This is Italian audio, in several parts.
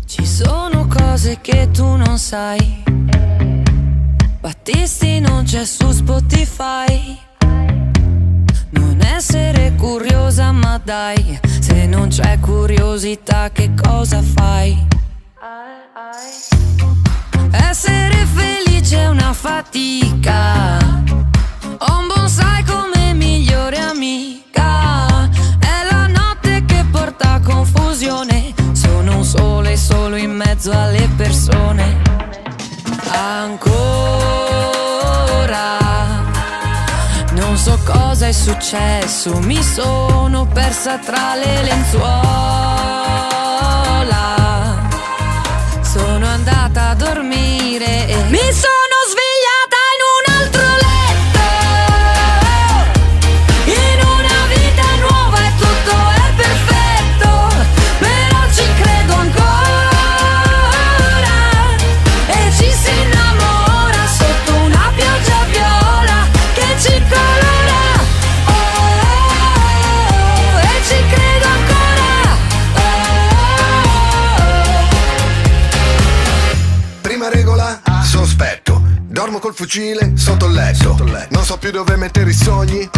Ci sono cose che tu non sai. Battisti non c'è su Spotify. Non essere curiosa, ma dai, se non c'è curiosità che cosa fai? Essere felice è una fatica. Ho un bonsai come migliore amica. È la notte che porta confusione. Sono un sole solo in mezzo alle persone. Ancora non so cosa è successo, mi sono persa tra le lenzuola. Sono andata a dormire e mi sono svegliata in un altro letto. In una vita nuova e tutto è perfetto, però ci credo ancora. E ci si innamora sotto una pioggia viola che ci colora. Oh, e ci credo ancora. Prima regola, sospetto. Dormo col fucile sotto il letto. Non so più dove mettere i sogni.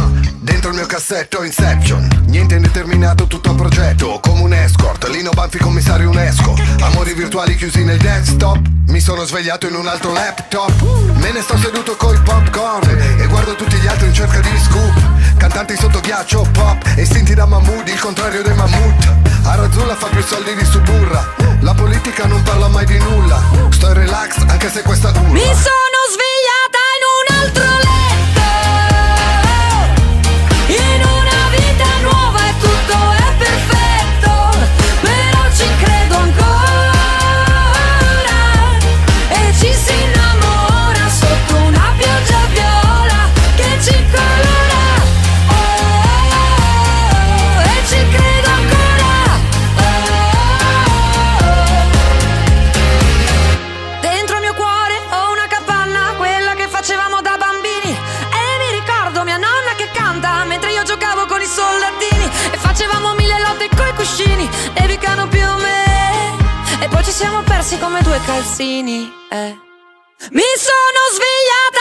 Dentro il mio cassetto Inception. Niente indeterminato, tutto a progetto. Come un escort, Lino Banfi commissario UNESCO. Amori virtuali chiusi nel desktop. Mi sono svegliato in un altro laptop. Me ne sto seduto coi popcorn e guardo tutti gli altri in cerca di scoop. Cantanti sotto ghiaccio, pop, estinti da Mahmood, il contrario dei mammut. Arazzula fa più soldi di Suburra. La politica non parla mai di nulla. Sto in relax anche se questa urla. Mi sono svegliata in un altro letto. In una vita nuova e tutto è perfetto, però ci credo ancora. E ci si innamora sotto una pioggia viola che ci colora. Oh, e ci credo ancora. Dentro il mio cuore ho una capanna, quella che facevamo da bambini. E mi ricordo mia nonna che canta mentre io giocavo con i soldatini. E facevamo mille lotte coi cuscini, nevicano più o me. E poi ci siamo persi come due calzini. Mi sono svegliata